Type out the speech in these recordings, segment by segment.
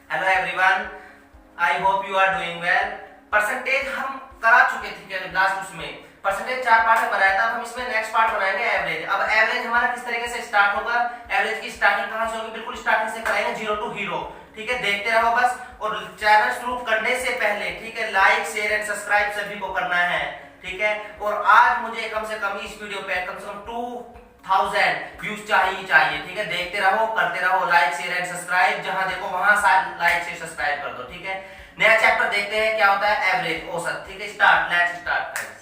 Hello everyone, I hope you are doing well. Percentage हम करा चुके थे लास्ट उसमें परसेंटेज 4 पार्ट में बनाया था। अब हम इसमें नेक्स्ट पार्ट बनाएंगे एवरेज। अब एवरेज हमारा किस तरीके से स्टार्ट होगा, एवरेज की स्टार्टिंग कहां से होगी, बिल्कुल स्टार्टिंग से कराएंगे, 0 टू हीरो। ठीक है, देखते रहो बस। और चैनल शुरू करने से पहले ठीक है, लाइक शेयर एंड सब्सक्राइब सभी को करना है। ठीक है, और आज मुझे कम से कम इस वीडियो पे कम से कम 2000 व्यूज चाहिए। ठीक है, देखते रहो, करते रहो, लाइक शेयर एंड सब्सक्राइब, जहां देखो वहां लाइक शेयर सब्सक्राइब कर दो। ठीक है, नया चैप्टर देखते हैं क्या होता है, एवरेज, औसत। ठीक है, स्टार्ट, लेट्स स्टार्ट फ्रेंड्स।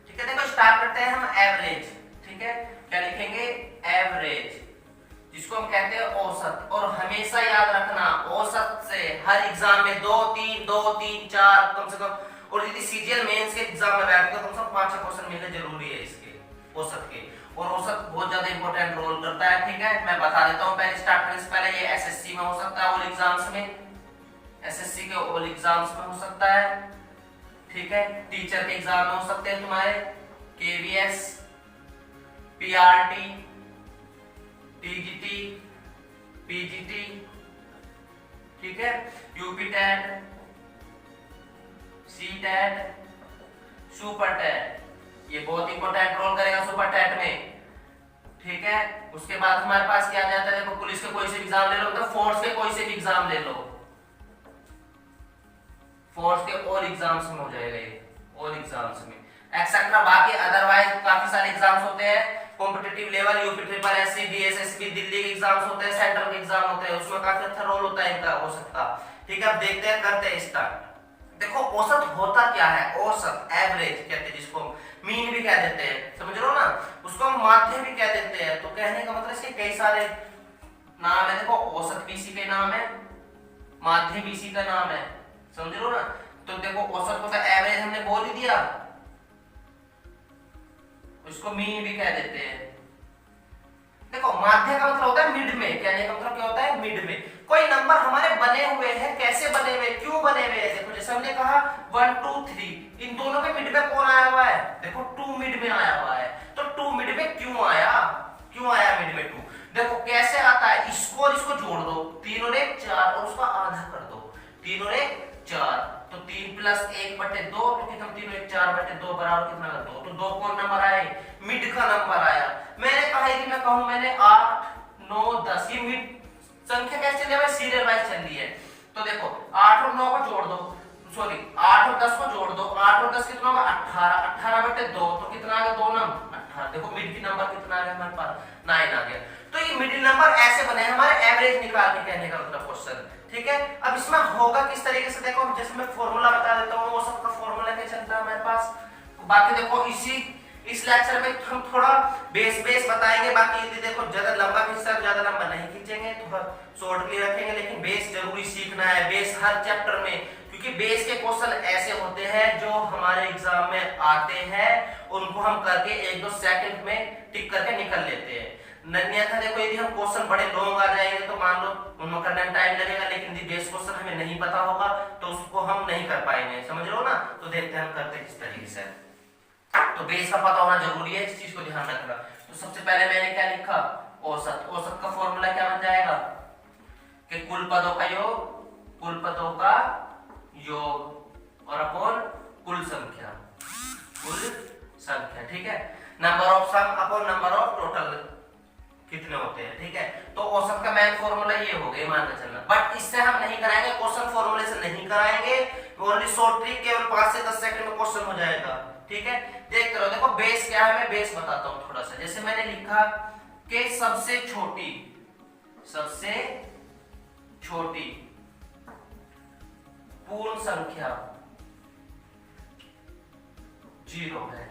ठीक है, देखो स्टार्ट करते हैं हम एवरेज। ठीक है, क्या लिखेंगे, एवरेज, जिसको हम कहते हैं औसत। और हमेशा याद रखना, औसत से हर एग्जाम में 2 3 4 कम से कम, और यदि सीजीएल मेंस के एग्जाम में बैठे तो कम से कम 5-6 क्वेश्चन मिलने जरूरी है इसके औसत के। और औसत बहुत ज्यादा इंपॉर्टेंट रोल करता है। ठीक है, मैं बता देता हूं पहले स्टार्ट करने से पहले, ये एसएससी में हो सकता है, ऑल एग्जाम्स में, एसएससी के ऑल एग्जाम्स में हो सकता है। ठीक है, टीचर के एग्जाम में हो सकते हैं तुम्हारे, केवीएस, पीआरटी, टीजीटी, पीजीटी, ठीक है, UP TET, C TET, super TET, ये बहुत इंपॉर्टेंट रोल करेगा सुपर टेट में। ठीक है, उसके बाद हमारे पास क्या आ जाता है, देखो पुलिस के कोई से भी एग्जाम ले लो, मतलब फोर्स के कोई से भी एग्जाम ले लो, फोर्स के ऑल एग्जाम्स में हो जाएगा ये, ऑल एग्जाम्स में एक्सेट्रा। बाकी अदरवाइज काफी सारे एग्जाम्स होते हैं, competitive level, UP triple SC, DSSB, Delhi के एग्जाम्स होते हैं, सेंट्रल के एग्जाम होते हैं, उसमें काफी अच्छा रोल होता है इनका, हो सकता। ठीक है, अब देखते हैं, करते हैं स्टार्ट। देखो औसत होता क्या है, औसत, एवरेज कहते हैं, जिसको मीन भी कह देते हैं, समझ लो ना, उसको हम माध्य भी कह देते हैं। तो कहने का मतलब इसके कई सारे नाम है। देखो औसत भी इसी का नाम है, माध्य भी इसी का नाम है, समझ लो ना। तो देखो औसत को तो एवरेज हमने बोल ही दिया, उसको मीन भी कह देते हैं। देखो माध्य का मतलब होता है मिड में, कहने का मतलब क्या होता है, मिड में। कोई नंबर हमारे बने हुए हैं, कैसे बने हुए, क्यों बने हुए हैं, देखो जैसे हमने कहा 1 2 3, इन दोनों के मिड में कौन आया हुआ है, देखो 2 मिड में आया हुआ है। तो 2 मिड में क्यों आया, क्यों आया मिड में 2, देखो कैसे आता है, इसको और इसको जोड़ दो, 3 और 1 4, और उसका आधा कर दो, 3 और 1 4, तो 3 प्लस 1/2, तो कितना, 3 और 1 4/2 बराबर कितना, 2। तो 2 कौन नंबर आए, मिड का नंबर आया। मैंने कहा यदि मैं कहूं मैंने 8 9 10, ये मिड संख्या कैसे चल रही है, सीरियल वाइज चल रही है। तो देखो 8 और 9 को जोड़ दो, सॉरी 8 और 10 को जोड़ दो, 8 और 10 कितना होगा 18, 18/2, तो कितना आ गया, 2 नंबर 18। देखो मिड की नंबर कितना आ गया हमारे पास, 9 आ गया। तो ये मिडिल नंबर ऐसे बने हमारे, एवरेज निकाल के कहने का मतलब क्वेश्चन। ठीक है, अब इसमें होगा किस तरीके से, देखो जैसे मैं फॉर्मूला बता देता हूं, वो सबका फॉर्मूला क्या चलता है हमारे पास। बाकी देखो इस लेक्चर में हम थोड़ा बेस बताएंगे, बाकी यदि देखो ज्यादा लंबा खींचना, ज्यादा लंबा नहीं खींचेंगे, थोड़ा शॉर्टली रखेंगे, लेकिन बेस जरूरी सीखना है, बेस हर चैप्टर में, क्योंकि बेस के क्वेश्चन ऐसे होते हैं जो हमारे एग्जाम में आते हैं, उनको हम करके 1-2 सेकंड में टिक करके निकल लेते हैं। अन्यथा देखो यदि हम क्वेश्चन बड़े लॉन्ग आ जाएंगे तो मान लो उनको करने में टाइम लगेगा, लेकिन यदि बेस क्वेश्चन हमें नहीं पता होगा तो उसको हम नहीं कर पाएंगे, समझ लो ना। तो देखते हैं हम करते किस तरीके से। तो बेस का पता होना जरूरी है, इस चीज को ध्यान रखना। तो सबसे पहले मैंने क्या लिखा, औसत। औसत का फॉर्मूला क्या बन जाएगा कि कुल पदों का योग, कुल पदों का योग और अपॉन कुल संख्या, कुल संख्या। ठीक है, number of some upon number of total कितने होते हैं। ठीक है, तो औसत का मेन फॉर्मूला ये हो गया, मान के चलना। बट इससे हम नहीं कराएंगे, क्वेश्चन फॉर्मूले से नहीं कराएंगे, ओनली शॉर्ट ट्रिक, केवल 5 से 10 सेकंड में क्वेश्चन हो जाएगा। ठीक है, देखते रहो। देखो बेस क्या है, मैं बेस बताता हूं थोड़ा सा। जैसे मैंने लिखा कि सबसे छोटी पूर्ण संख्या 0 है।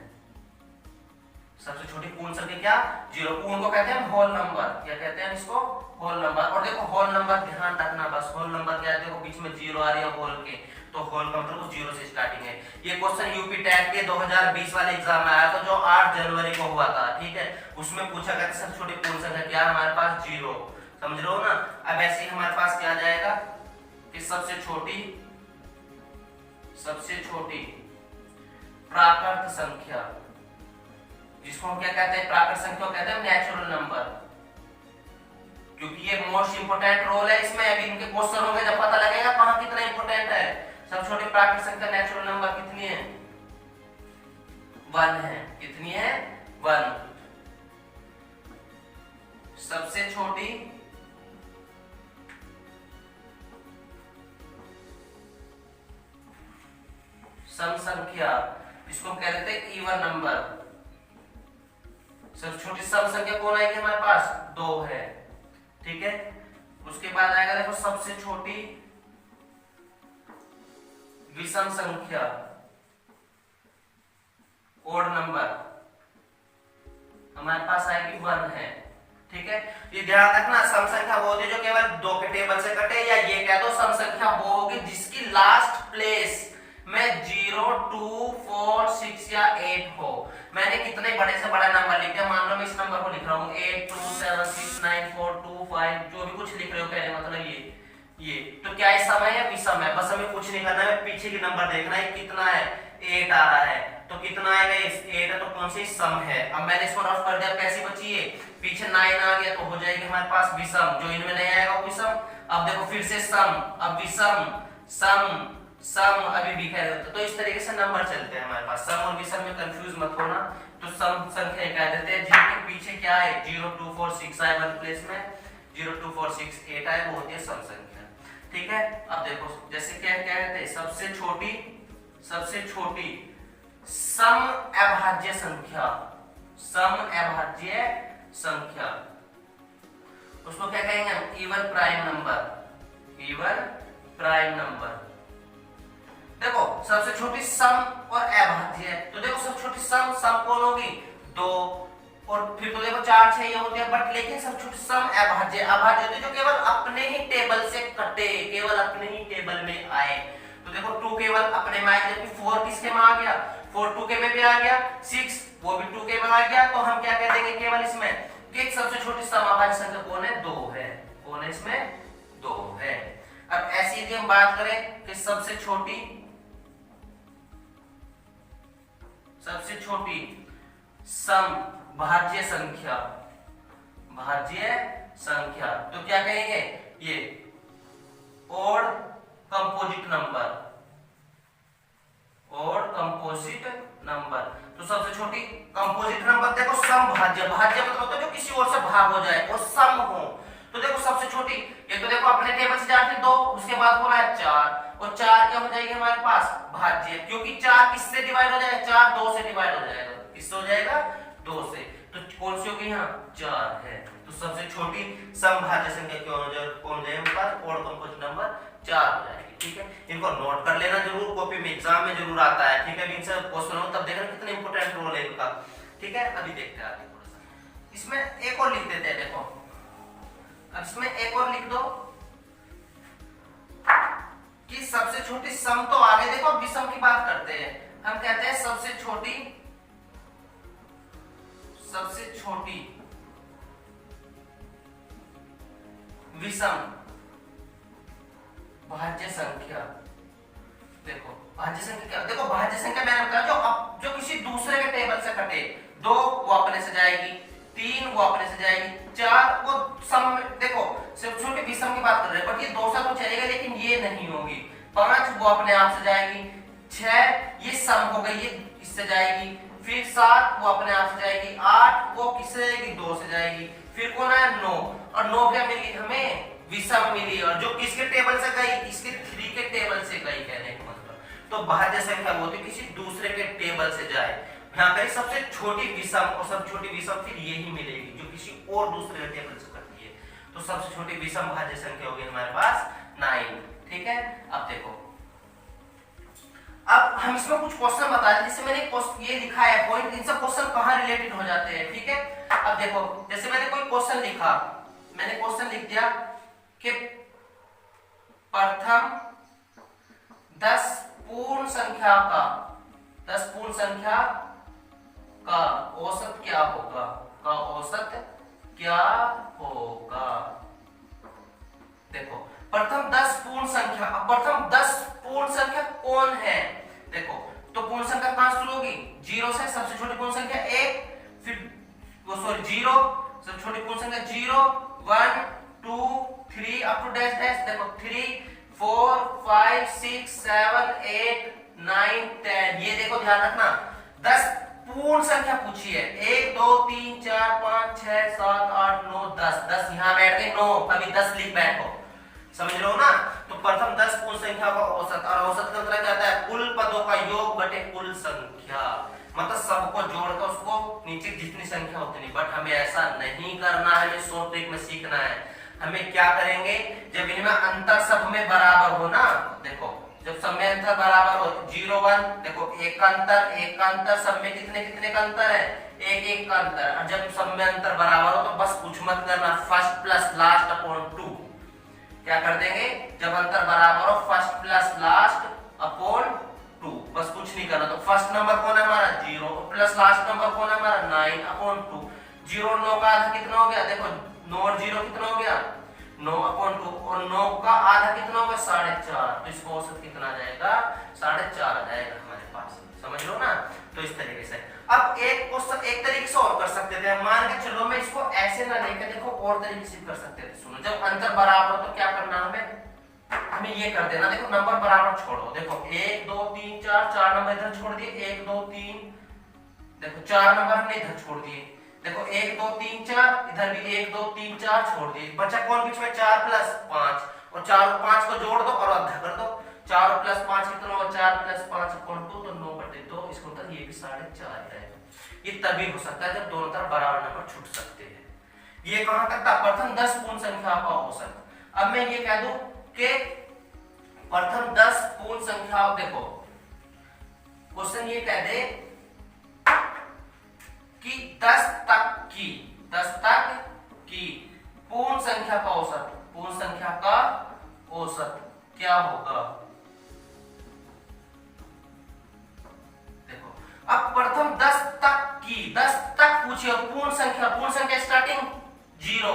सबसे छोटी पूर्ण संख्या क्या, 0। पूर्ण को कहते हैं होल नंबर, क्या कहते हैं इसको, होल नंबर। और देखो होल नंबर ध्यान रखना, बस होल नंबर क्या है, देखो बीच में 0 आ रही है होल के, तो होल का मतलब 0 से स्टार्टिंग है। ये क्वेश्चन यूपी टेट के 2020 वाले एग्जाम में आया था, जो 8 जनवरी को हुआ था। ठीक है, उसमें पूछा गया था सबसे छोटी पूर्ण संख्या क्या है, हमारे पास 0, समझ लो ना। अब ऐसे ही हमारे पास क्या आ जाएगा कि सबसे छोटी प्राकृत संख्या, जिसको हम क्या कहते हैं, प्राकृत संख्या को कहते हैं नेचुरल नंबर, क्योंकि ये मोस्ट इंपोर्टेंट रोल है इसमें। अभी इनके क्वेश्चन होंगे जब पता लगेगा कहां कितना इंपोर्टेंट है। सबसे छोटी प्राकृत संख्या नेचुरल नंबर कितनी है, 1 है। कितनी है, 1। सबसे छोटी सम संख्या, जिसको हम कह देते हैं इवन नंबर। सबसे छोटी सम संख्या कौन आएगी हमारे पास, 2 है। ठीक है, उसके बाद आएगा देखो सबसे छोटी विषम संख्या, ओड नंबर, हमारे पास आएगी 1 है। ठीक है, ये ध्यान रखना, सम संख्या वो होती है जो केवल 2 के टेबल से कटे, या ये कह दो सम संख्या वो होगी जिसकी लास्ट प्लेस में 0, 2, 4, 6 या 8 हो। मैंने कितने बड़े से बड़ा नंबर लिख दिया, मान लो मैं इस नंबर को लिख रहा हूँ 8, 2, 7, 6, 9, 4, 2, 5, जो भी कुछ लिख रहे हो कहने मतलब ये तो क्या है, सम है या विषम है। बस हमें कुछ नहीं करना है, पीछे की नंबर देखना है कितना है, 8 आ रहा है, तो कितना आएगा, 8 है तो कौन सी सम है। अब मैंने इसको रफ कर दिया, कैसी बची है, पीछे 9 आ गया तो हो जाएगी हमारे पास विषम, जो इनमें नहीं आएगा वो विषम। अब देखो फिर से सम, अब विषम, सम, सम, अभी भी कह रहे तो इस तरीके से नंबर चलते हैं हमारे पास। सम और विषम में कंफ्यूज मत होना। तो सम संख्या कह देते हैं जिनके पीछे क्या है, 0, 2, 4, 6 आए वन प्लेस में, 0, 2, 4, 6, 8 आए, वो होती है सम संख्या। ठीक है, अब देखो जैसे क्या कहते हैं, सबसे छोटी सम अभाज्य संख्या, सम अभाज्य संख्या, उसको क्या कहेंगे हम, even prime number, even prime number. देखो सबसे छोटी सम और अभाज्य है, तो देखो सबसे छोटी सम कौन होगी, 2, और फिर तो देखो 4, 6 ये होती है, बट लेकिन सबसे छोटी सम अभाज्य होती है जो केवल अपने ही टेबल से कटे, केवल अपने ही टेबल में आए। तो देखो 2 केवल अपने में आए, जबकि 4 किसके में आ गया, 4 2 के में भी आ गया, 6 वो भी 2 के में आ गया, तो हम क्या कह देंगे केवल इसमें कि सबसे छोटी सम अभाज्य संख्या कौन है, 2 है। कौन है इसमें, 2 है। अब ऐसी यदि हम बात करें कि सबसे छोटी सम भाज्य संख्या, तो क्या कहेंगे, ये ओड कंपोजिट नंबर, तो सबसे छोटी कंपोजिट नंबर। देखो सम भाज्य मतलब होता है जो किसी और से भाग हो जाए और सम हो। तो देखो सबसे छोटी, ये तो देखो अपने टेबल से जाती 2, उसके बाद बोला है 4, और 4 क्या हो जाएगी हमारे पास, भाज्य, क्योंकि 4 किससे डिवाइड हो जाएगा, 4 2 से डिवाइड हो जाएगा, किससे हो जाएगा, 2 से। तो कौन सी होगी, यहाँ 4 है। तो सबसे छोटी समभाज्य संख्या कौन हो जाएगी हमारे पास, ओड कंपोजिट नंबर 4 हो जाएगी। ठीक है, इनको नोट कर लेना जरूर, कॉपी में एग्जाम में जरूर आता है। ठीक है, इनसे क्वेश्चन हो तब देखना कितना इंपॉर्टेंट रोल है इनका। ठीक है, अभी देखते हैं आगे थोड़ा सा, इसमें एक और लिख देते हैं। देखो अब इसमें एक और लिख दो कि सबसे छोटी सम, तो आगे देखो विषम की बात करते हैं, हम कहते हैं सबसे छोटी विषम भाज्य संख्या। देखो भाज्य संख्या क्या, देखो भाज्य संख्या मैंने बताया जो किसी दूसरे के टेबल से कटे, 2 वो अपने से जाएगी, 3 वो अपने से जाएगी, 4 वो सम, देखो सिर्फ छोटे विषम की बात कर रहे हैं, बट ये 2 से तो चलेगा लेकिन ये नहीं होगी, 5 वो अपने आप से जाएगी, 6 ये सम हो गई, ये इससे जाएगी, फिर 7 वो अपने आप से जाएगी, 8 वो किससे जाएगी, 2 से जाएगी, फिर कौन है 9, और 9 क्या मिली हमें, विषम मिली, और जो किसके टेबल से गई, इसके 3 के टेबल से गई, कहने का मतलब। तो भाज्य संख्या वो होती है किसी दूसरे के टेबल से जाए। यहाँ पे सबसे छोटी विषम और सबसे छोटी विषम फिर यही मिलेगी जो किसी और दूसरे के टेबल से करती है। तो सबसे छोटी विषम भाज्य संख्या होगी हमारे पास 9। ठीक है, अब देखो, अब हम इसमें कुछ क्वेश्चन बता दें, जैसे मैंने ये लिखा है पॉइंट, इन सब क्वेश्चन कहाँ रिलेटेड हो जाते हैं। ठीक है, अब देखो जैसे मैंने कोई क्वेश्चन लिखा, मैंने क्वेश्चन लिख दिया कि प्रथम 10 पूर्ण संख्या का औसत क्या होगा, देखो प्रथम 10 पूर्ण संख्या, अब प्रथम 10 पूर्ण संख्या कौन है, देखो तो पूर्ण संख्या कहां शुरू होगी? 0 से। सबसे छोटी पूर्ण संख्या 1, फिर वो सॉरी 0, सबसे छोटी पूर्ण संख्या 0, 1 2 3 अप टू डैश डैश। देखो 3 4 5 6 7 8 9 10। ये देखो ध्यान रखना 10 पूर्ण संख्या पूछी है। 1 2 3 4 5 6 7 8 9 10। 10 यहां बैठ गए 9, अभी 10 लिख बैठो, समझ लो ना। तो प्रथम 10 पूर्ण संख्या का औसत, और औसत का मतलब क्या होता है? कुल पदों का योग बटे कुल संख्या, मतलब सबको जोड़कर उसको नीचे जितनी संख्या उतनी। बट हमें ऐसा नहीं करना है, हमें शॉर्ट ट्रिक में सीखना है। हमें क्या करेंगे, जब इनमें अंतर सब में बराबर हो ना, देखो जब सब में अंतर बराबर हो 0 1, देखो एक का अंतर, सब में कितने कितने का अंतर है? एक एक का अंतर। और जब सब में अंतर बराबर हो तो बस कुछ मत करना, फर्स्ट प्लस लास्ट अपॉन 2। क्या कर देंगे, जब अंतर बराबर हो फर्स्ट प्लस लास्ट अपॉन 2, बस कुछ नहीं करना। तो फर्स्ट नंबर कौन है हमारा? 0, प्लस लास्ट नंबर कौन है हमारा? 9 अपॉन 2। 0 और 9 का आधा कितना हो गया? देखो 9 और 0 कितना हो गया? 9 अपॉन 2, और 9 का आधा कितना होगा? 4.5। तो इसको औसत कितना आ जाएगा? 4.5 आ जाएगा हमारे पास, समझ लो ना। तो इस तरीके से अब एक क्वेश्चन एक तरीके से और कर सकते थे। मान के चलो मैं इसको ऐसे ना लेकर, देखो और तरीके से कर सकते थे। सुनो, जब अंतर बराबर हो तो क्या करना हमें ये कर देना। देखो नंबर बराबर छोड़ो, देखो 1 2 3 4, 4 नंबर इधर छोड़ दिए, 1 2 3, देखो 4 नंबर हमने इधर छोड़ दिए, देखो 1 2 3 4, इधर भी 1 2 3 4 छोड़ दिए। बचा कौन बीच में? 4 प्लस 5, और 4 और 5 को जोड़ दो और अधा कर दो। 4 और प्लस 5 कितना होगा? 4 प्लस 5 अपॉन 2, तो 9 बटे 2। इसको तो ये भी 4.5 है। ये तभी हो सकता है जब दोनों तरफ बराबर नंबर छूट सकते हैं। ये कहां तक था? प्रथम 10 पूर्ण संख्या का औसत। अब मैं ये कह दूं कि प्रथम 10 पूर्ण संख्या, देखो क्वेश्चन ये कह दे कि 10 तक की पूर्ण संख्या का औसत, पूर्ण संख्या का औसत क्या होगा? देखो अब प्रथम 10 तक पूछिए, पूर्ण संख्या स्टार्टिंग 0,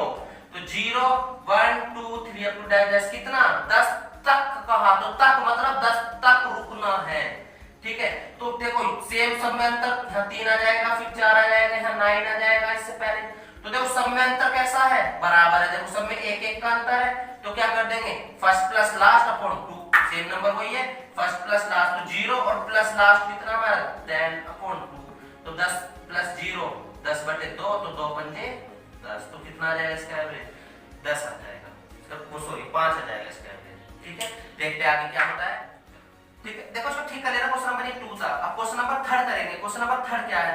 तो 0 1 2 3 अप टू डैश कितना? 10 तक कहा, तो तक मतलब 10 तक रुकना है, ठीक है। तो देखो सेम सब में अंतर, यहाँ 3 आ जाएगा, फिर 4 आ जाएगा, यहाँ 9 आ जाएगा इससे पहले। तो देखो सब में अंतर कैसा है? बराबर है। देखो सब में एक एक का अंतर है, तो क्या कर देंगे? First plus last upon 2, same number वही है, फर्स्ट प्लस लास्ट, तो 0 और प्लस लास्ट कितना हमारा? 10 अपॉन 2, तो 10 प्लस 0 10 बटे 2, तो 2 पंजे 10, तो कितना आ जाएगा इसका एवरेज? 10 आ जाएगा, सॉरी 5 आ जाएगा इसका एवरेज, ठीक है। देखते हैं आगे क्या होता है, ठीक है। देखो इसको ठीक कर लेना, क्वेश्चन नंबर 2 था। अब क्वेश्चन नंबर 3 करेंगे। क्वेश्चन नंबर 3 क्या है?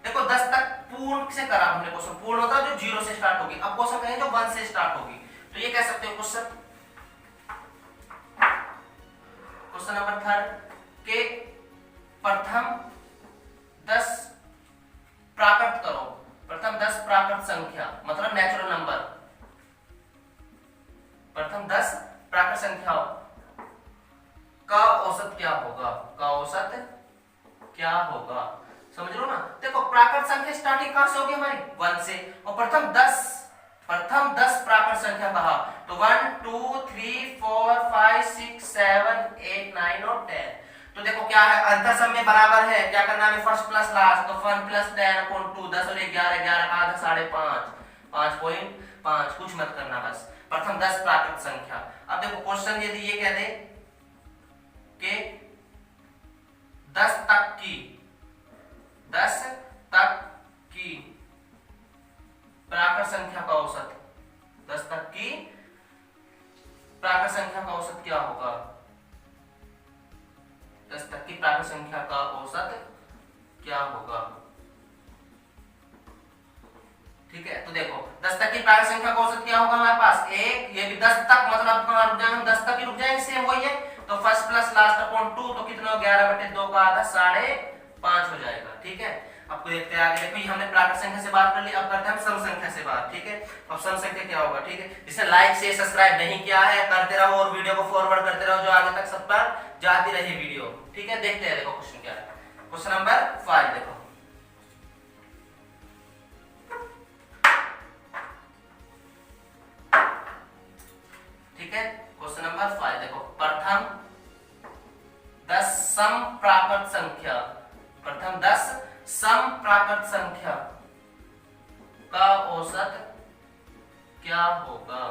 देखो 10 तक पूर्ण से करा हमने क्वेश्चन, पूर्ण होता है जो 0 से स्टार्ट होगी। अब क्वेश्चन करेंगे जो 1 से स्टार्ट होगी। तो ये कह सकते हो क्वेश्चन नंबर 3 के प्रथम 10 प्राकृत करो, प्रथम 10 प्राकृत संख्या मतलब नेचुरल नंबर, प्रथम 10 प्राकृत संख्याओं का औसत क्या होगा? का औसत क्या होगा, समझ लो ना। देखो प्राकृत संख्या स्टार्टिंग कहां से होगी हमारी? 1 से, और प्रथम 10 प्राकृत संख्या कहा तो 1 2 3 4 5 6 7 8 9 और 10। तो देखो क्या है, अंतर सब में बराबर है, क्या करना है? फर्स्ट प्लस लास्ट, तो 1 प्लस 10 अपॉन 2, 10 और 11 11 का आधा 5.5, 5.5, कुछ मत करना, बस प्रथम 10 प्राकृत संख्या। अब देखो क्वेश्चन यदि ये कह दे कि 10 तक की प्राकृत संख्या का औसत, 10 तक की प्राकृत संख्या का औसत क्या होगा? 10 तक की प्राकृत संख्या का औसत क्या होगा? ठीक है, तो देखो 10 तक की प्राकृत संख्या का औसत क्या होगा हमारे पास? एक, ये भी 10 तक मतलब कहां रुक जाएंगे? 10 तक ही रुक जाएंगे, सेम वही है। तो फर्स्ट प्लस लास्ट अपॉन 2, तो कितना हो? 11 बटे 2 का आधा 5.5 हो जाएगा, ठीक है। आपको देखते हैं आगे। देखो ये हमने प्राकृत संख्या से बात कर ली, अब करते हैं हम सम संख्या से बात, ठीक है। अब सम संख्या क्या होगा, ठीक है। जिसने लाइक शेयर सब्सक्राइब नहीं किया है करते रहो, और वीडियो को फॉरवर्ड करते रहो जो आगे तक सब पर जाती रही वीडियो, ठीक है। देखते हैं, देखो क्वेश्चन क्या है। क्वेश्चन नंबर 5 देखो, ठीक है। क्वेश्चन नंबर 5 देखो, प्रथम 10 सम प्राकृत संख्या, प्रथम 10 सम प्राकृत संख्या का औसत क्या होगा।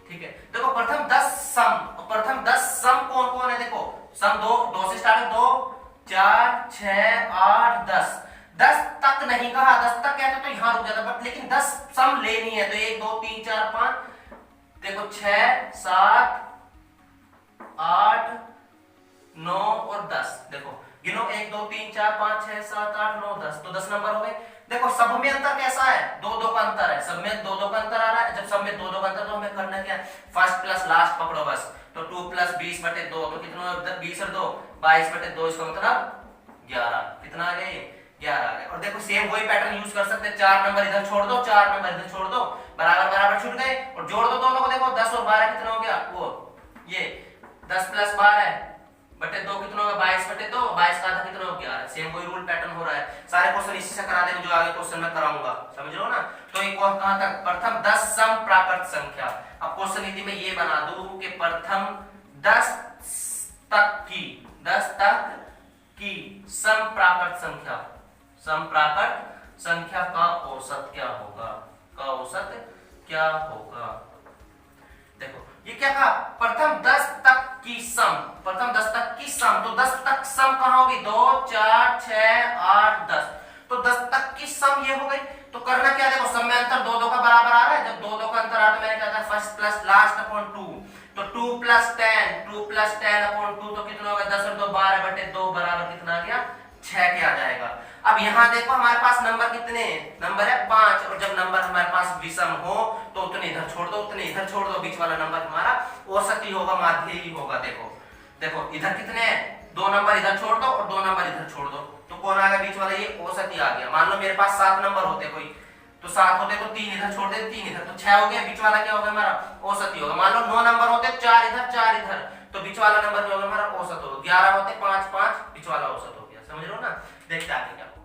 ठीक है, देखो प्रथम 10 सम, प्रथम 10 सम कौन कौन है, देखो सम दो से स्टार्ट है, 2 4 6 8 10, 10 तक नहीं कहा, 10 तक कहते तो यहां रुक जाता, बट लेकिन 10 सम लेनी है तो 1 2 3 4 5, देखो 6 7 8 9 और 10, देखो गिनो 1 2 3 4 5 6 7 8 9 10, तो 10 नंबर हो गए। देखो सब में अंतर कैसा है, 2 2 का अंतर है, सब में 2 2 का अंतर आ रहा है। जब सब में 2 2 का अंतर तो हमें करना क्या है, फर्स्ट प्लस लास्ट पकड़ो बस, तो 2 प्लस 20 बटे 2 तो कितना, 20 और 2 22 बटे 2, इसका मतलब 11, कितना आ गया, 11 आ गया। और देखो सेम वही पैटर्न यूज कर सकते हैं, 4 नंबर इधर छोड़ दो, 4 नंबर इधर छोड़ दो, बराबर बराबर छूट गए, और जोड़ दो दोनों को, देखो 10 और 12 कितना हो गया, वो ये 10 प्लस 12 बटे 2 कितना होगा, 22 बटे 2, 22 का आधा कितना हो गया, सेम वही रूल पैटर्न हो रहा है। सारे क्वेश्चन इसी से करा देंगे जो आगे क्वेश्चन में कराऊंगा, समझ लो ना। तो एक कहां तक, प्रथम 10 सम प्राकृत संख्या। अब क्वेश्चन यदि मैं ये बना दूं कि प्रथम 10 तक की सम प्राकृत संख्या, सम प्राकृत संख्या का औसत क्या होगा, का औसत क्या होगा। देखो ये क्या कहा, प्रथम 10 तक की सम, प्रथम 10 तक की सम, तो 10 तक सम कहां होगी, 2 4 6 8 10, तो 10 तक की सम ये हो गई। तो करना क्या, देखो सम में अंतर 2 2 का बराबर आ रहा है, जब 2 2 का अंतर आ रहा है तो मैंने क्या था, फर्स्ट प्लस लास्ट अपॉन 2, तो 2 प्लस 10 अपॉन 2, तो कितना होगा, 10 और 2 12 बटे 2 बराबर कितना आ गया, 6 के आ जाएगा। अब यहां देखो हमारे पास नंबर कितने नंबर है, 5, और जब नंबर हमारे पास विषम हो तो उतने इधर छोड़ दो, उतने इधर छोड़ दो, बीच वाला नंबर हमारा औसत ही होगा, माध्य ही होगा। देखो देखो इधर कितने हैं, 2 नंबर इधर छोड़ दो और 2 नंबर इधर छोड़ दो, तो कौन आ गया बीच वाला, ये औसत ही आ गया। मान लो मेरे पास 7 नंबर होते कोई, तो 7 होते तो 3 इधर छोड़ दे, 3 इधर, तो 6 हो गया, बीच वाला क्या होगा हमारा, औसत ही होगा। मान लो 9 नंबर होते, 4 इधर 4 इधर, तो बीच वाला नंबर क्या होगा हमारा, औसत होगा। 11 होते, 5 5, बीच वाला औसत हो गया, समझ लो ना। देखते आगे क्या होगा।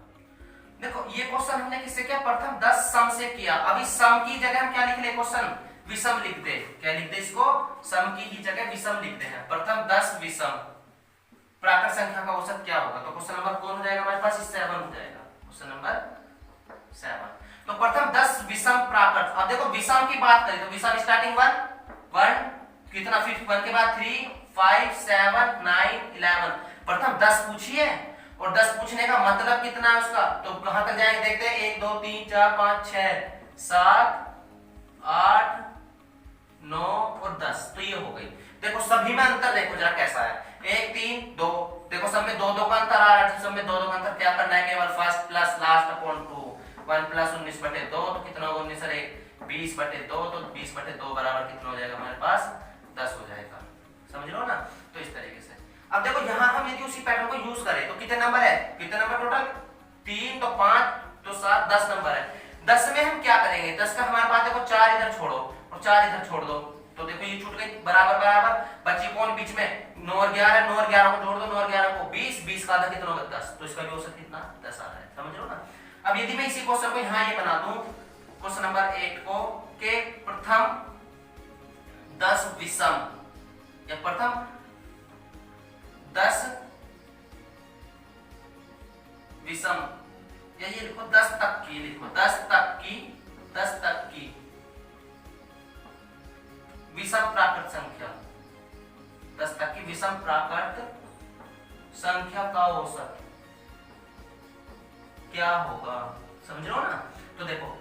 देखो ये क्वेश्चन हमने किससे किया, प्रथम 10 सम से किया। अभी सम की जगह हम क्या लिख ले, क्वेश्चन विषम लिखते हैं, क्या लिखते हैं इसको, सम की ही जगह विषम लिखते हैं। प्रथम 10 विषम प्राकृत संख्या का औसत क्या होगा, तो क्वेश्चन नंबर कौन हो जाएगा हमारे पास, 7 हो जाएगा, क्वेश्चन नंबर 7। तो प्रथम 10 विषम प्राकृत। अब देखो विषम की बात करें तो विषम स्टार्टिंग 1 कितना, फिर 1 के बाद 3 5 7 9 11, प्रथम 10 पूछिए, और 10 पूछने का मतलब कितना है उसका, तो कहां तक जाएंगे देखते हैं, 1 2 3 4 5 6 7 8 9 और 10, तो ये हो गई। देखो सभी में अंतर देखो जरा कैसा है, 1 3 2, देखो सब में 2 2 का अंतर आ रहा है, सब में 2 2 का अंतर क्या करना है, केवल first plus last upon 2, 1 plus 19 बटे 2, तो कितना होगा 19 और 1 20 बटे 2, तो 20 बटे 2 बराबर कितना हो जाएगा हमारे पास, 10 हो जाएगा, समझ लो ना। तो इस तरीके से अब देखो यहां हम यदि उसी पैटर्न को यूज करें तो कितने नंबर है, कितने नंबर टोटल, 3 तो 5 तो 7 10 नंबर है। 10 में हम क्या करेंगे, 10 का हमारे पास देखो 4 इधर छोड़ो और 4 इधर छोड़ दो, तो देखो ये छूट गई, बराबर बराबर बची कौन बीच में, 9 और 11, 9 और 11 को जोड़ दो, 9 और 11 को 20, 20 का आधा कितना होगा 10, तो इसका भी औसत कितना 10 आ रहा है, समझ लो ना। अब यदि मैं इसी क्वेश्चन को यहां ये बना दूं, क्वेश्चन नंबर 8 को, के प्रथम 10 विषम या प्रथम 10 विषम, या ये लिखो 10 तक की, लिखो 10 तक की विषम प्राकृत संख्या, 10 तक की विषम प्राकृत संख्या का औसत क्या होगा, समझ लो ना। तो देखो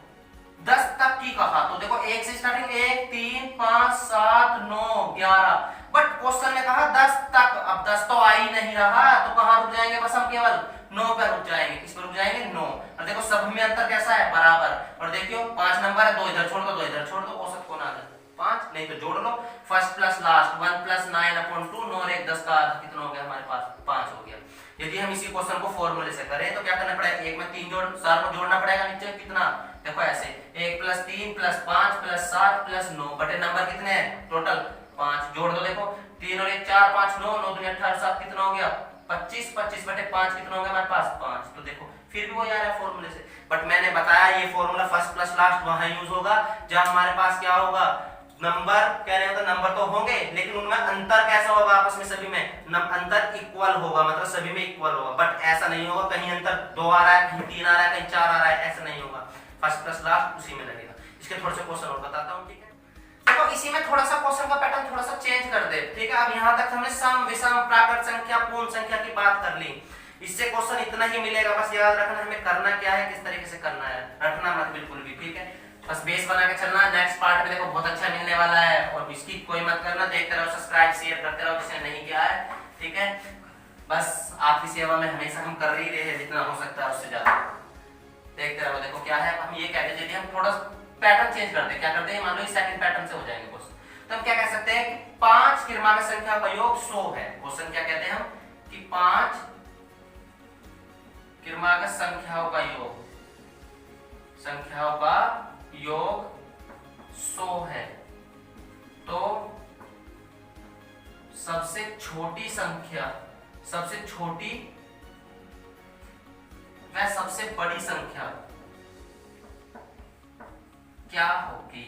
10 तक की कहा, तो देखो 1 से स्टार्टिंग 1 3 5 7 9 11, बट क्वेश्चन में कहा 10 तक, अब 10 तो आ ही नहीं रहा, तो कहां रुक जाएंगे, बस हम केवल 9 पे रुक जाएंगे, किस पे रुक जाएंगे 9। और देखो सब में अंतर कैसा है, बराबर, और देखियो 5 नंबर है, 2 इधर छोड़ दो 2 इधर छोड़ दो, औसत कौन आ जाए 5, नहीं तो जोड़ लो, first plus last 1 plus 9 upon 2, 9 और 1 10 का आधा कितना हो गया हमारे पास 5 हो गया। यदि हम इसी क्वेश्चन को फॉर्मूले से करें तो क्या करना पड़ेगा, 1 में 3 जोड़ 4 को जोड़ना पड़ेगा, नीचे कितना, देखो ऐसे 1 प्लस 3 प्लस 5 प्लस 7 प्लस 9 बटे नंबर कितने हैं टोटल 5, जोड़ दो, देखो 3 और 1 4 5 9 9 2 18 7 कितना हो गया 25, 25 बटे 5 कितना हो गया हमारे पास 5। तो देखो फिर भी वो आ रहा है फॉर्मूले से, बट मैंने बताया ये फॉर्मूला फर्स्ट प्लस लास्ट वहां यूज होगा जहां हमारे पास क्या होगा नंबर कहने मतलब नंबर तो होंगे, लेकिन उनमें अंतर कैसा होगा आपस में सभी में, अंतर इक्वल होगा, मतलब सभी में इक्वल होगा। बट ऐसा नहीं होगा कहीं अंतर 2 आ रहा है, कहीं 3 आ रहा है, कहीं 4 आ रहा है, ऐसा नहीं होगा। फर्स्ट प्लस लास्ट उसी में लगेगा। इसके थोड़े से क्वेश्चन और बताता हूँ, ठीक है। देखो इसी में थोड़ा सा क्वेश्चन का पैटर्न थोड़ा सा चेंज कर दे, ठीक है। अब यहाँ तक हमने सम विषम प्राकृत संख्या पूर्ण संख्या की बात कर ली। इससे क्वेश्चन इतना ही मिलेगा, बस याद रखना हमें करना क्या है, किस तरीके से करना है, रटना मत बिल्कुल भी, ठीक है। बस बेस बना के चलना। नेक्स्ट पार्ट में देखो बहुत अच्छा मिलने वाला है, और इसकी कोई मत करना, देखते रहो, सब्सक्राइब शेयर करते रहो जिसने नहीं किया है, ठीक है। बस आपकी सेवा में हमेशा हम कर ही रहे हैं, जितना हो सकता है उससे ज्यादा देखते रहो। देखो क्या है, हम ये कहते हैं, हम थोड़ा पैटर्न चेंज करते हैं, क्या करते हैं, मान लो इस सेकंड पैटर्न से हो जाएंगे क्वेश्चन, तो हम क्या कह सकते हैं कि 5 क्रमांक संख्या का योग 100 है। क्वेश्चन क्या कहते हैं हम कि 5 क्रमांक संख्याओं का योग 100 है, तो सबसे छोटी संख्या, सबसे छोटी व सबसे बड़ी संख्या क्या होगी।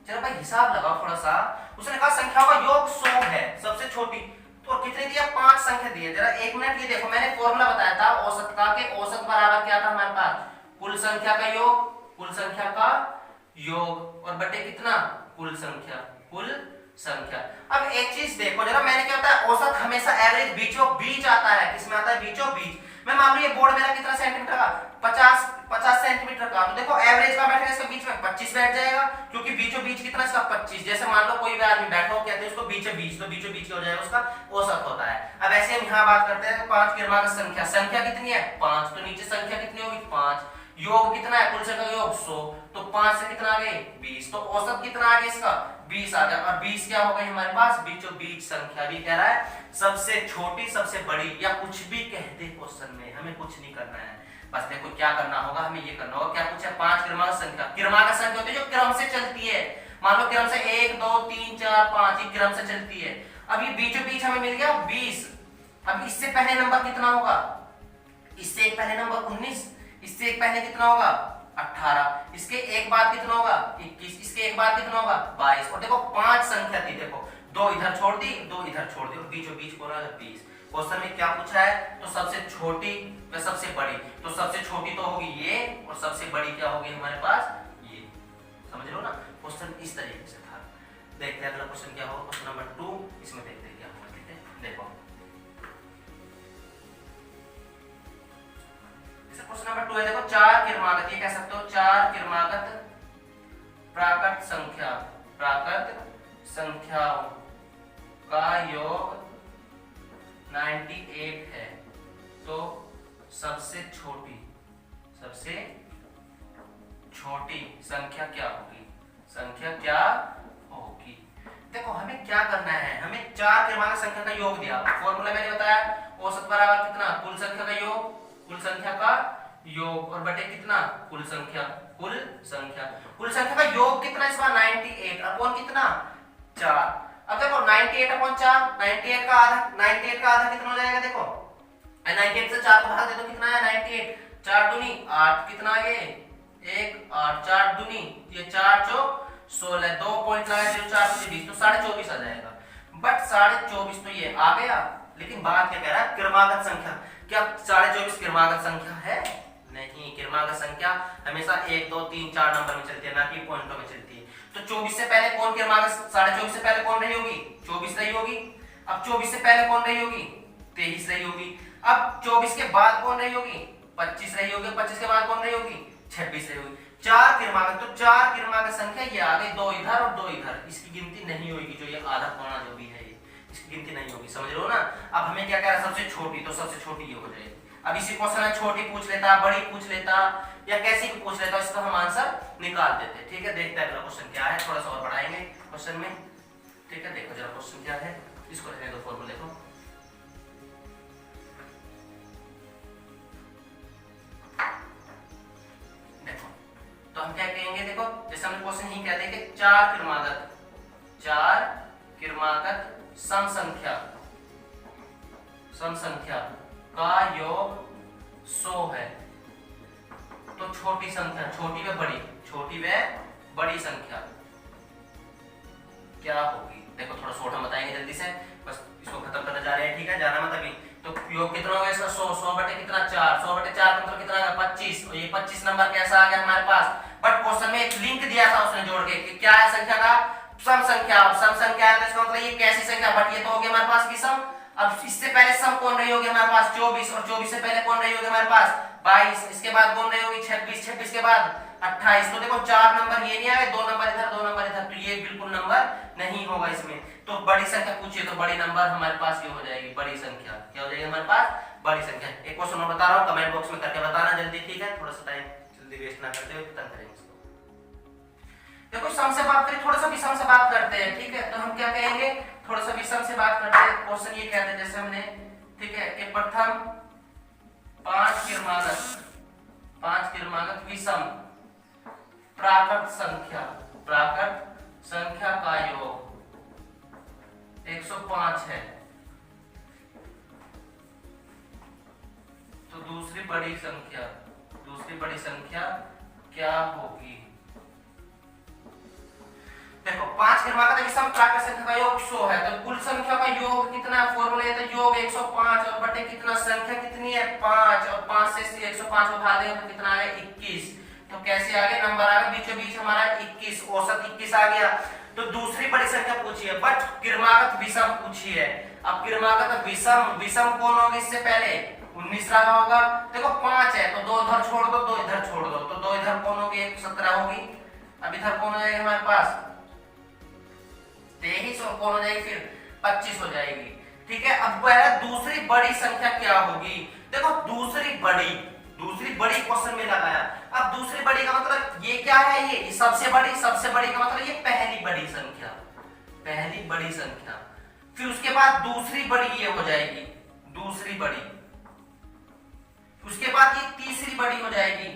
चलो भाई हिसाब लगाओ थोड़ा सा। उसने कहा संख्याओं का योग 100 है, सबसे छोटी, तो कितने दिया, 5 संख्या दिए। जरा 1 मिनट ये देखो, मैंने फॉर्मूला बताया था औसत का, कि औसत बराबर क्या था हमारे पास, कुल संख्या का योग, कुल संख्या का योग, और बटे कितना, कुल संख्या, कुल संख्या। अब एक चीज देखो जरा, मैंने क्या होता है, औसत हमेशा एवरेज बीचों बीच आता है, किसमें आता है, बीचों बीच। मैं मान लो ये बोर्ड मेरा कितना सेंटीमीटर का, 50 सेंटीमीटर का, तो देखो एवरेज का बैठेगा इसके बीच में 25 बैठ जाएगा, क्योंकि बीचों बीच कितना इसका 25। जैसे मान लो कोई भी आदमी बैठा हो, कहते हैं उसको बीचों बीच, तो बीचों बीच हो जाएगा, उसका औसत होता है। अब ऐसे हम यहाँ बात करते हैं 5 क्रमांक संख्या, संख्या कितनी है 5, तो नीचे संख्या कितनी होगी 5, योग कितना है, कुल संख्या का योग 100, तो 5 से कितना आ गए 20, तो औसत कितना आ गया इसका 20 आ गया। और 20 क्या हो गई हमारे पास, बीचों बीच संख्या। भी कह रहा है सबसे छोटी सबसे बड़ी, या कुछ भी कह दे क्वेश्चन में, हमें कुछ नहीं करना है। बस देखो क्या करना होगा, हमें ये करना होगा, क्या पूछा, 5 क्रमांक संख्या। क्रमांक संख्या होती है जो क्रम से चलती है, मान लो क्रम से 1 2 3 4 5 ये क्रम से चलती है। अब ये बीचों बीच हमें मिल गया 20। अब इससे पहले नंबर कितना होगा, इससे एक पहले नंबर 19, इससे एक पहले कितना होगा 18, इसके एक बाद कितना होगा 21, इसके एक बाद कितना होगा 22। और देखो 5 संख्या थी, देखो 2 इधर छोड़ दी, 2 इधर छोड़ दी, और बीचों बीच बोला 20। क्वेश्चन में क्या पूछा है, तो सबसे छोटी व सबसे बड़ी, तो सबसे छोटी तो होगी ये, और सबसे बड़ी क्या होगी हमारे पास ये। समझ लो ना, क्वेश्चन इस तरीके से था। देखते हैं अगला क्वेश्चन क्या होगा, क्वेश्चन नंबर 2, इसमें देखते हैं क्या होगा, ठीक है। देखो क्वेश्चन नंबर 2 है, देखो 4 क्रमागत, ये कह सकते हो 4 क्रमागत प्राकृत संख्या, प्राकृत संख्याओं का योग 98 है, तो सबसे छोटी संख्या क्या होगी, संख्या क्या होगी। देखो हमें क्या करना है, हमें 4 क्रमांक संख्या का योग दिया, फॉर्मूला मैंने बताया, औसत बराबर कितना, कुल संख्या का योग, कुल संख्या का योग, और बटे कितना, कुल संख्या, कुल संख्या। कुल संख्या का योग कितना इस बार 98 अपॉन कितना 4। अब देखो 98 अपॉन 4, 98 का आधा कितना हो जाएगा, देखो 98 से 4 को भाग दे तो कितना है 98, 4 दूनी 8, कितना है 1 8, 4 दूनी ये 4 चौक 16, 2 पॉइंट लगा 0 4 से 20, तो 24.5 आ जाएगा। बट 24.5 तो ये आ गया, लेकिन बात क्या कह रहा है, क्रमागत संख्या। क्या 24.5 क्रमागत संख्या है, नहीं। क्रमागत संख्या हमेशा 1 2 3 4 नंबर में चलती है, ना कि पॉइंटों में चलती है। तो 24 से पहले कौन क्रमागत, 24.5 से पहले कौन रही होगी 24 रही होगी। अब 24 से पहले कौन रही होगी 23 रही होगी। अब 24 के बाद कौन रही होगी 25 रही होगी। 25 के बाद कौन रही होगी 26 रही होगी। 4 क्रमागत, तो 4 क्रमागत संख्या ये आ गई, 2 इधर और 2 इधर, इसकी गिनती नहीं होगी, जो ये आधा पौना जो भी है इसकी गिनती नहीं होगी, समझ लो ना। अब हमें क्या कह रहा है, सबसे छोटी, तो सबसे छोटी ये हो जाएगी। अब इसी क्वेश्चन में छोटी पूछ लेता, बड़ी पूछ लेता, या कैसी भी पूछ लेता, इसका हम आंसर निकाल देते, ठीक है। देखते हैं अगला क्वेश्चन क्या है, थोड़ा सा और बढ़ाएंगे क्वेश्चन में, ठीक है। देखो जरा क्वेश्चन क्या है, इसको रहने दो, फॉर्मूला देखो। देखो तो हम क्या कहेंगे, देखो जैसे हम क्वेश्चन ही कहते हैं कि 4 क्रमागत सम संख्या का योग 100 है, तो छोटी संख्या, छोटी व बड़ी संख्या क्या होगी। देखो थोड़ा शॉर्ट हम बताएंगे जल्दी से, बस इसको खत्म करने जा रहे हैं, ठीक है, जाना मत अभी। तो योग कितना हो गया इसका 100, 100 बटे कितना 4, 100 बटे 4 मतलब कितना आ गया 25, और ये 25 नंबर कैसा आ गया हमारे पास। बट क्वेश्चन में एक लिंक दिया था उसने जोड़ के कि क्या है संख्या का सम संख्या, अब सम संख्या है तो इसका मतलब ये कैसी संख्या, बट ये तो हो गया हमारे पास की सम। अब इससे पहले सम कौन रही होगी हमारे पास 24, और 24 से पहले कौन रही होगी हमारे पास 22, इसके बाद कौन रही होगी 26, 26 के बाद 28। तो देखो 4 नंबर ये नहीं आए, 2 नंबर इधर 2 नंबर इधर, तो ये बिल्कुल नंबर नहीं होगा इसमें। तो बड़ी संख्या पूछिए तो बड़ी नंबर हमारे पास ये हो जाएगी, बड़ी संख्या क्या हो जाएगी हमारे पास बड़ी संख्या। एक क्वेश्चन और बता रहा हूँ, कमेंट बॉक्स में करके बताना जल्दी, ठीक है, थोड़ा सा टाइम जल्दी वेस्ट ना करते हुए खत्म करेंगे इसको। देखो सम से बात करें, थोड़ा सा विषम से बात करते हैं, ठीक है। तो हम क्या कहेंगे, थोड़ा सा विषम से बात करते हैं। क्वेश्चन ये कहते हैं जैसे हमने, ठीक है, कि प्रथम 5 क्रमागत विषम प्राकृत संख्या का योग 105 है, तो दूसरी बड़ी संख्या क्या होगी। देखो 5 क्रमागत विषम प्राकृत संख्या का योग 100 है, तो कुल संख्या का योग कितना है, फॉर्मूला है तो योग 105 और बटे कितना संख्या कितनी है 5, और 5 से 105 को भाग देंगे तो कितना आएगा 21। तो कैसे आ गया नंबर आ गया बीचों बीच हमारा 21, औसत 21 आ गया। तो दूसरी बड़ी संख्या पूछी है, बट क्रमागत विषम पूछी है। अब क्रमागत विषम कौन होगी, इससे पहले 19 रहा होगा। देखो 5 है तो 2 इधर छोड़ दो, 2 इधर छोड़ दो, तो 2 इधर कौन होगी 17 होगी। अब इधर कौन हो जाएगी हमारे पास 23, और कौन हो जाएगी फिर 25 हो जाएगी, ठीक है। अब दूसरी बड़ी संख्या क्या होगी। देखो दूसरी बड़ी क्वेश्चन में लगाया। अब दूसरी बड़ी का मतलब ये क्या है, ये सबसे बड़ी का मतलब ये पहली बड़ी संख्या, फिर उसके बाद दूसरी बड़ी ये हो जाएगी दूसरी बड़ी, उसके बाद ये तीसरी बड़ी हो जाएगी,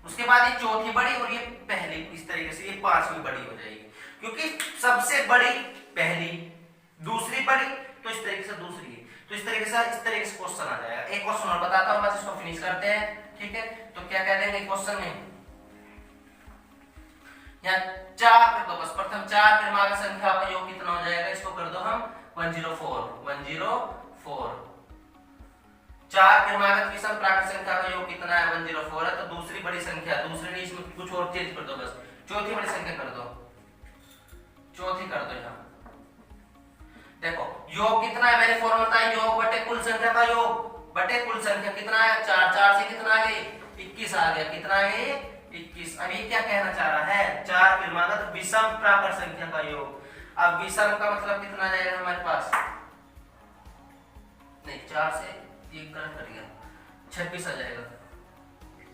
उसके बाद ये चौथी बड़ी, और ये पहली, इस तरीके से ये 5वीं बड़ी हो जाएगी। क्योंकि सबसे बड़ी पहली, दूसरी बड़ी, तो इस तरीके से दूसरी, तो इस तरीके से क्वेश्चन आ जाएगा। एक क्वेश्चन और बताता हूं, बस इसको फिनिश करते हैं, ठीक है। तो क्या कह देंगे क्वेश्चन में, यहाँ 4 कर दो बस, प्रथम 4 क्रमागत संख्या का योग कितना हो जाएगा, इसको कर दो हम 104। 4 क्रमागत विषम प्राकृत संख्या का योग कितना है 104 है, तो दूसरी बड़ी संख्या, दूसरी नहीं इसमें कुछ और चेंज कर दो, बस चौथी बड़ी संख्या कर दो, यहाँ। देखो योग कितना है, मैंने फॉर्मूला बताया, योग बटे कुल संख्या का योग बटे कुल संख्या कितना है 4, 4 से कितना आ गई 21 आ गया, कितना है 21। अब ये क्या कहना चाह रहा है, 4 क्रमागत विषम प्राकृत संख्या का योग। अब विषम का मतलब कितना आ जाएगा हमारे पास, नहीं 4 से ये गलत कर दिया, 26 आ जाएगा,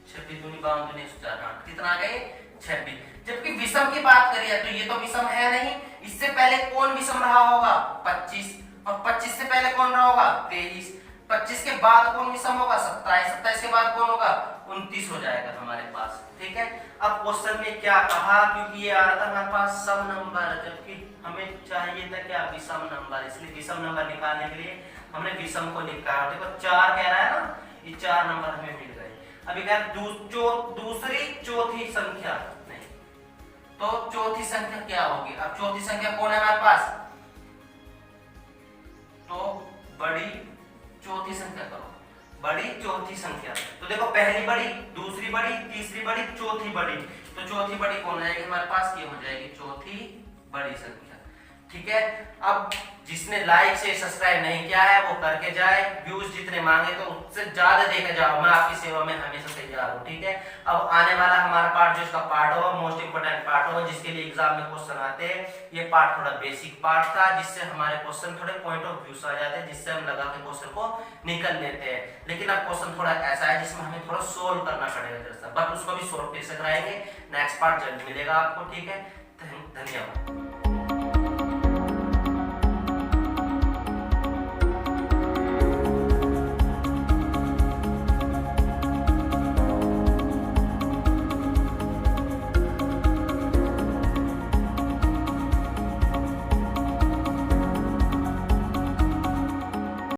26 दूनी 52 दूनी 104, कितना आ गए 26। जबकि विषम की बात करिए तो ये तो विषम है नहीं, इससे पहले कौन विषम रहा होगा 25, और 25 से पहले कौन रहा होगा 23, 25 के बाद कौन विषम होगा 27, 27 के बाद कौन होगा 29 हो जाएगा हमारे पास, ठीक है। अब क्वेश्चन में क्या कहा, क्योंकि ये आ रहा था हमारे पास सम नंबर, जबकि हमें चाहिए था क्या विषम नंबर, इसलिए विषम नंबर निकालने के लिए हमने विषम को लिखा है। देखो 4 कह रहा है ना, ये 4 नंबर हमें मिल गए। अभी दूसरी चौथी संख्या, तो चौथी संख्या क्या होगी। अब चौथी संख्या कौन है हमारे पास, तो बड़ी चौथी संख्या करो, बड़ी चौथी संख्या। तो देखो पहली बड़ी, दूसरी बड़ी, तीसरी बड़ी, चौथी बड़ी, तो चौथी बड़ी कौन आएगी हमारे पास, ये हो जाएगी चौथी बड़ी संख्या, ठीक है। अब जिसने लाइक से सब्सक्राइब नहीं किया है वो करके जाए, व्यूज जितने मांगे तो उससे ज्यादा देके जाओ, मैं आपकी सेवा में हमेशा तैयार हूं, ठीक है। अब आने वाला हमारा पार्ट जो इसका पार्ट होगा, मोस्ट इंपोर्टेंट पार्ट होगा, जिसके लिए एग्जाम में क्वेश्चन आते हैं, ये पार्ट थोड़ा बेसिक पार्ट था, जिससे हमारे क्वेश्चन थोड़े पॉइंट ऑफ व्यू से आ जाते हैं, जिससे हम लगा के क्वेश्चन को निकल लेते हैं। लेकिन अब क्वेश्चन थोड़ा ऐसा है जिसमें हमें थोड़ा सोल्व करना पड़ेगा जैसा, बट उसको भी सोल्व कैसे कराएंगे, नेक्स्ट पार्ट जल्द मिलेगा आपको, ठीक है। धन्यवाद।